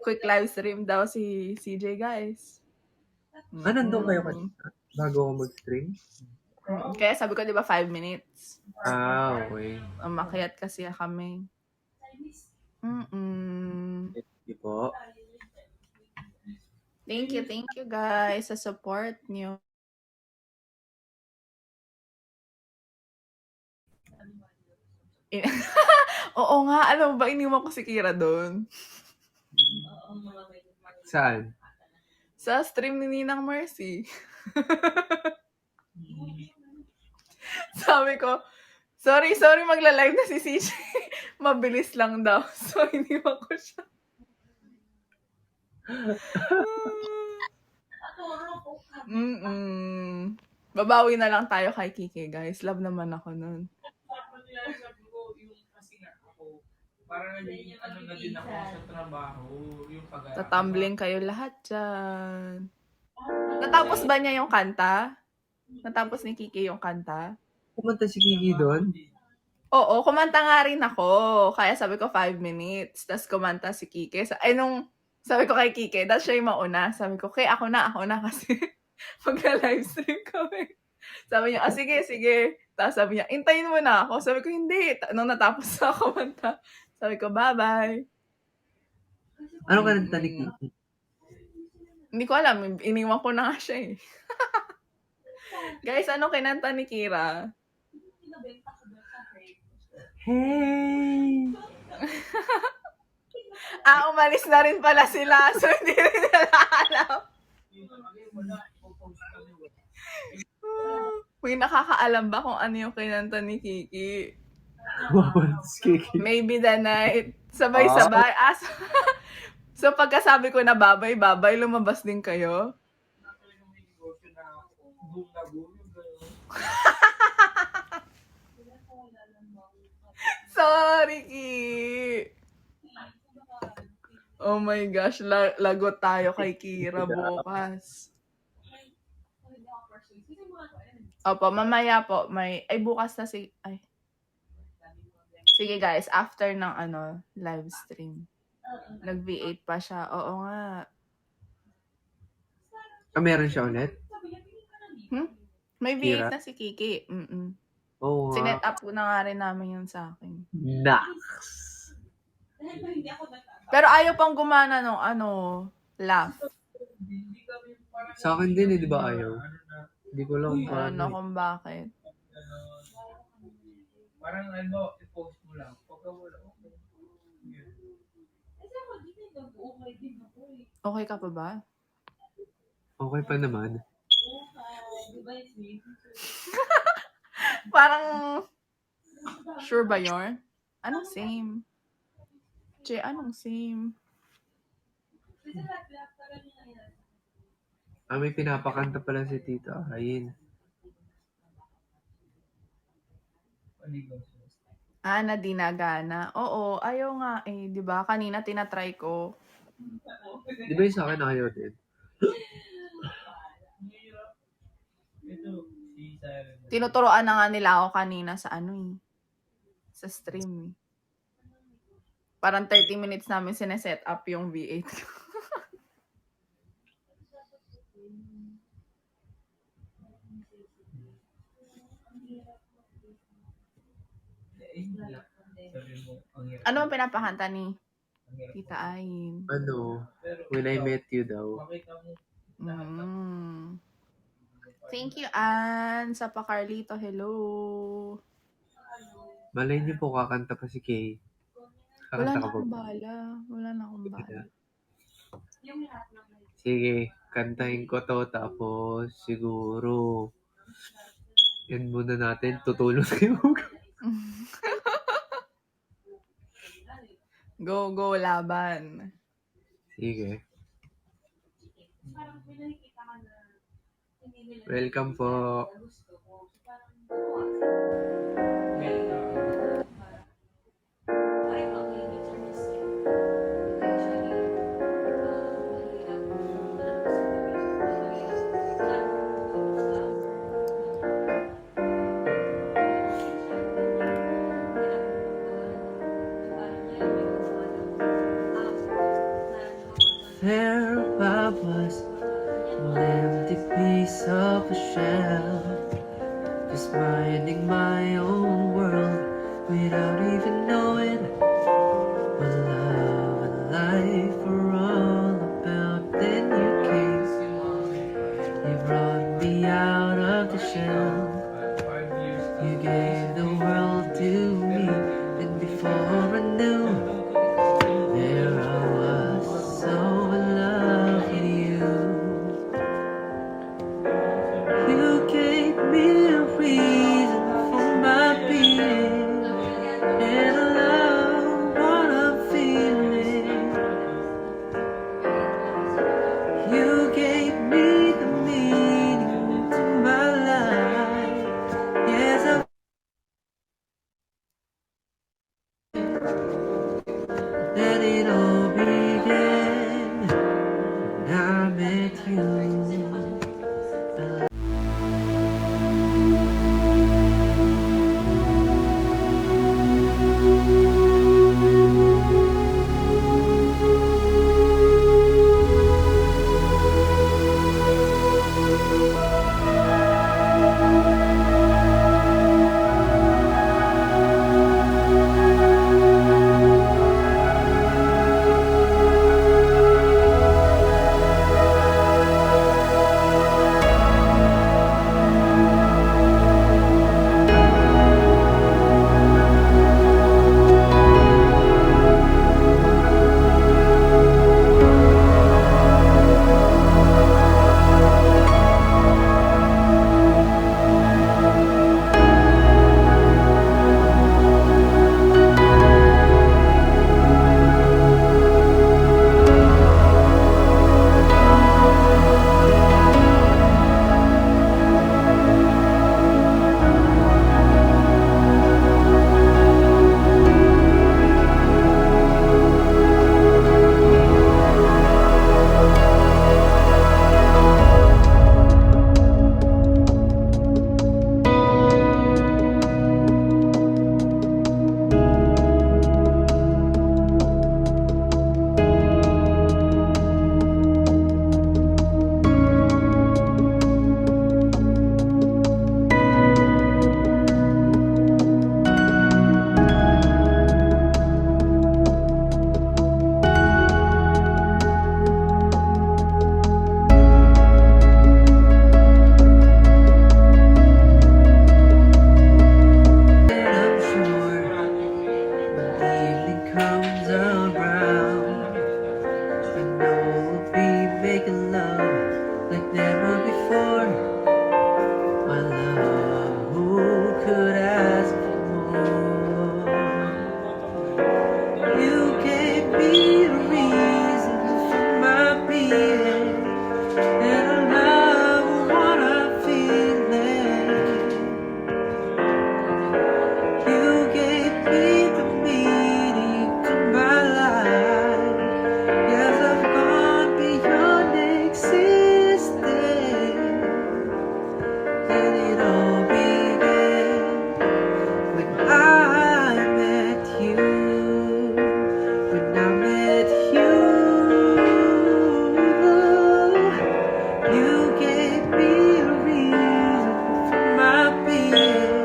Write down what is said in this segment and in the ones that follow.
Quick live stream daw si CJ, guys. Nandun kayo kanina? Bago ako mag-stream? Kaya sabi ko, di ba, 5 minutes? Okay. Umakyat kasi kami. Thank you po. Thank you guys sa support niyo. Oo nga, alam mo ba, iniwan ko si Kira doon. Saan? Sa stream ni Ninang Mercy. Sabi ko, sorry, magla-live na si CJ. Mabilis lang daw. So, iniwan ko siya. Babawi na lang tayo kay Kike, guys. Love naman ako nun. Parang na din ako sa trabaho, yung Tatumbling kayo lahat dyan. Natapos ba niya yung kanta? Natapos ni Kike yung kanta? Pumunta si Kiki doon? Oo, kumanta nga rin ako. Kaya sabi ko 5 minutes. Tapos kumanta si Kike. Sabi ko kay Kike, dahil siya yung mauna. Sabi ko, okay, ako na kasi magla-livestream kami. Sabi niya, sige. Tapos sabi niya, intayin mo na ako. Sabi ko, hindi. Nung natapos na kumanta, sabi ko, bye-bye. Ano kananta ni Kiki? Hindi ko alam. Iniwan ko na nga siya eh. Guys, ano kinanta ni Kira? Hey! Umalis na rin pala sila. So, hindi rin nila alam. May nakakaalam ba kung ano yung kinanta ni Kiki? Maybe the night. Sabay-sabay. So, pagkasabi ko na babay, lumabas din kayo? Sorry, Ki. Oh my gosh, lagot tayo kay Kira bukas. Opo, mamaya po, bukas na sige guys, after ng live stream. Nag-V8 pa siya. Oo nga. Meron siya ulit? May V8 Kira? na si Kiki. Oo nga. Sinet up na nga rin namin yun sa akin. Naks! Pero ayaw pang gumana nung laugh. Sa akin din di ba ayaw? Hindi ko lang kung bakit. Parang i-post mo lang. Pagka wala, okay. Okay ka pa ba? Okay pa naman. Parang, sure ba yun? Anong same? Anong same? May pinapakanta pala si Tita Ayin. Na dinagana. Oo, ayaw nga eh, di ba? Kanina tinatry ko. Di ba yung sa akin ayaw din? Tinuturoan na nga nila ako kanina sa sa stream. Parang 30 minutes namin sineset up yung V8 ko. Ano ang pinapakanta ni Tita Ayin? When I Met You daw. Thank you, Ann. Sa pa Carlito, hello. Malay niyo po, kakanta pa si Kay. Wala na akong bala. Sige, kantahin ko to, tapos siguro yan muna natin, tutulog kayo. Go, laban. Sige. Welcome po. there I was, an empty piece of a shell, just minding my own world without even knowing what love and life are all about. Then you came, you brought me out of the shell. You gave the world to me, and before I knew, there I was, so in love with you. You gave me a reason for my being, and I love what I'm feeling. You gave me the meaning to my life. Yes, I let it all begin when I met you. I'm sure when evening comes around, I know we'll be making love like never before. My love, who could ask for more? You gave me the reason for my being, and I love what I'm feeling. You gave me the meaning to my life. Yes, I've gone beyond existence. And it all began when I met you. When I met you, you gave me a reason for my being.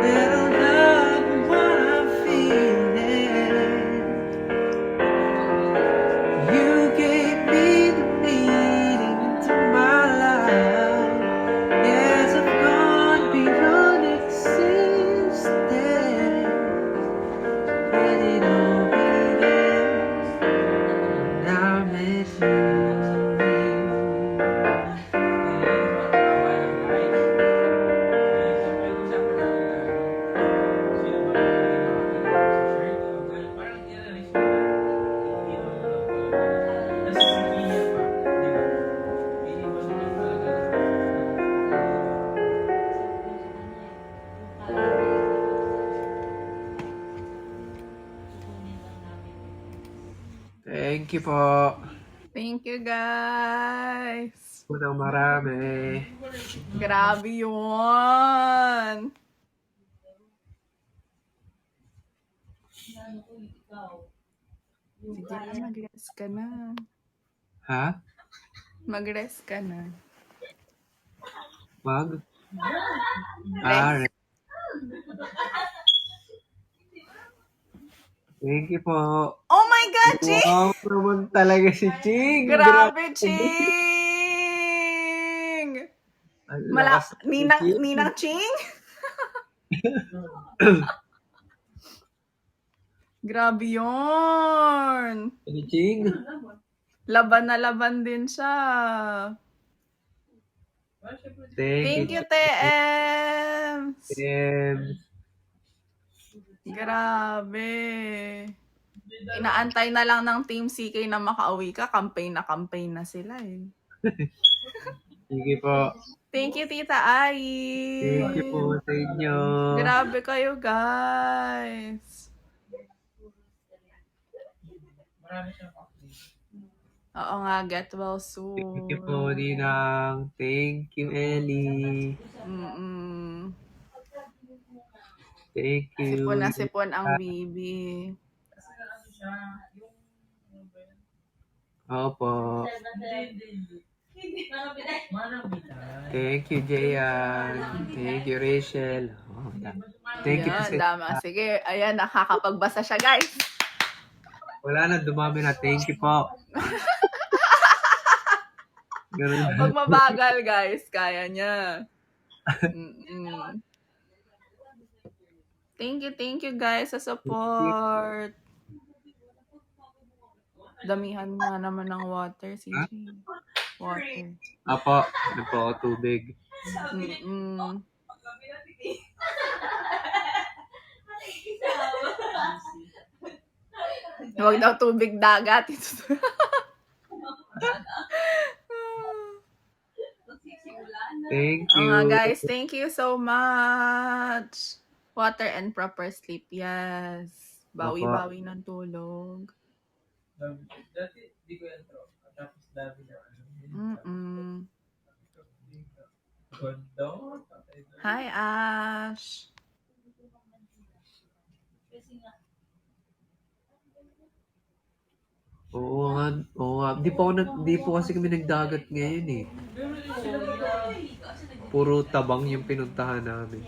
And I love what I'm feeling. You gave me the meaning to my life. Yes, I've gone beyond existence. And it all began when I met you. Thank you po. Thank you, guys. Unang marami. Grabe yun. Sige na, mag-rest ka na. Ha? Mag-rest ka na. Mag? Rest. Thank you po. Oh my God, Ching! Wow naman talaga si Ching. Grabe, Ching! Ang lakas ni Ching. Ninang Ching? Grabe yun. Si Ching. Laban na laban din siya. Thank you, TM. Grabe. Inaantay na lang ng Team CK na makauwi ka. Campaign na sila eh. Sige po. Thank you, Tita Ai. Thank you po sa inyo. Grabe kayo, guys. Marami siyang update. Oo nga, get well soon. Thank you po, Ninang. Thank you, Ellie. Mm-mm. Thank you. Sipon na sipon ang bibi. Kasi ano siya, yung... Opo. Hindi. Manang bitay. Thank you, Jayan. Thank you, Rachel. Oh, thank you. Yan, dama. Sige, ayan, nakakapagbasa siya, guys. Wala na, dumami na. Thank you po. Ganun. Pag mabagal, guys, kaya niya. Mm-mm. Thank you, guys, sa support. Damihan nga naman ng water, CJ. Water. Apo, ano po ako tubig. Mm-mm. Huwag daw tubig dagat. Thank Oo you. nga, guys, thank you so much. Water and proper sleep, yes. Bawi-bawi ng tulog. Dati, di ko yan to. Tapos dati na ano. Mm-mm. Gondo. Hi, Ash. Oo nga. Di po kasi kami nagdagat ngayon eh. Puro tabang yung pinuntahan namin.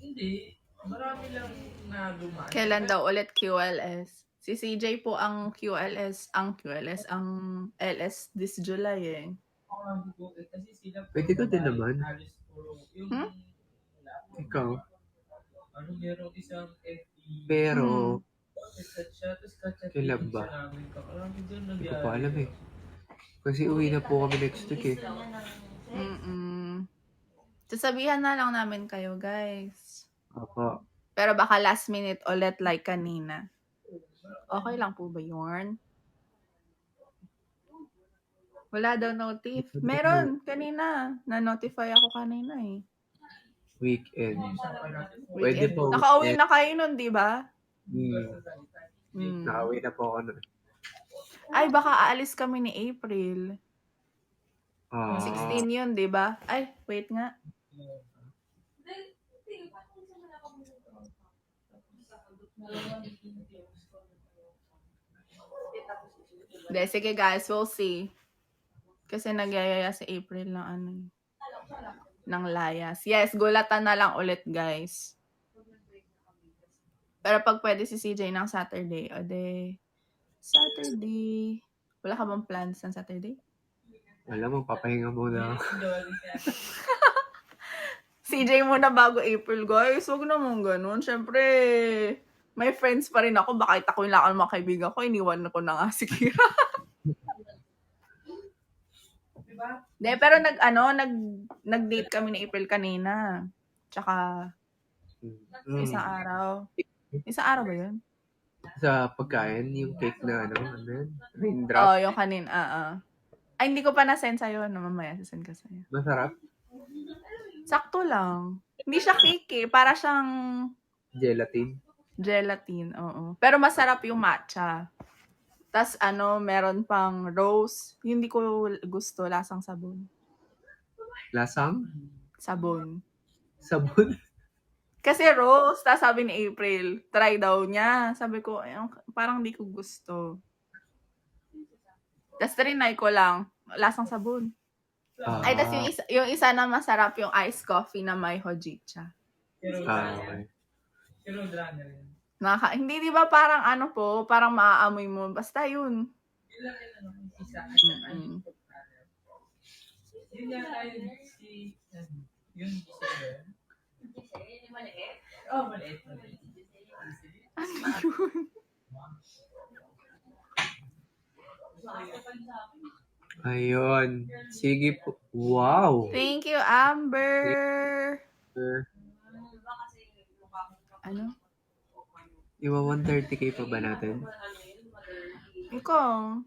Hindi. Marami lang na dumaan. Kailan daw ulit QLS? Si CJ po ang LS this July eh. Ako lang ko kasi sila Pwede ka din naman. halos puro yung Ikaw. ano meron isang FE Pero, kachat kailan ba? Kakarami doon hindi ko pa alam eh. Kasi uwi na po kami next week eh. Sasabihan na lang namin kayo, guys. Opo. Pero baka last minute ulit like kanina. Okay lang po ba yun? Wala daw notif. Meron, kanina. Na-notify ako kanina eh. Weekend. Pwede po. Nakauwi na kayo nun, di ba? Nakauwi na po ako nun. Ay, baka aalis kami ni April. Ah. 16 yun, di ba? Ay, wait nga. De, sige guys, we'll see. Kasi nagyayaya si April ng ano ng layas. Yes, gulatan na lang ulit guys. Pero pag pwede si CJ ng Saturday, o de Saturday. Wala ka bang plans ng Saturday? Alam mo, papahinga muna. CJ muna bago April, guys. Huwag naman ganun. Siyempre, may friends pa rin ako. Baka itakwin lang ako ng mga kaibigan ko. Iniwan ko na nga si Kira. De, pero nag-date kami ni April kanina. Tsaka, isang araw. Isang araw ba yun? Sa pagkain, yung cake na raindrop. Oo, yung kanina. Ay, hindi ko pa na-send sa'yo. Mamaya, sasend ka sa'yo. Masarap? Sakto lang. Hindi siya cake eh. Para siyang Gelatin, oo. Pero masarap yung matcha. Tas meron pang rose. Hindi ko gusto, lasang sabon. Lasang? Sabon. Sabon? Kasi rose, tapos sabi ni April, try daw niya. Sabi ko, parang di ko gusto. Tapos trinay ko lang, lasang sabon. Ay, tapos yung isa na masarap, yung iced coffee na may hojicha. Okay. Pero drama rin. Hindi di ba parang ano po, parang maaamoy mo. Basta yun. Ilan isa. Mm-mm. Yun nga tayo si... Yun isa yun. Oh, maliit. Ano yun? Ayun. Sige po. Wow! Thank you, Amber. Ano? Iwa 130k pa ba natin? Ikaw.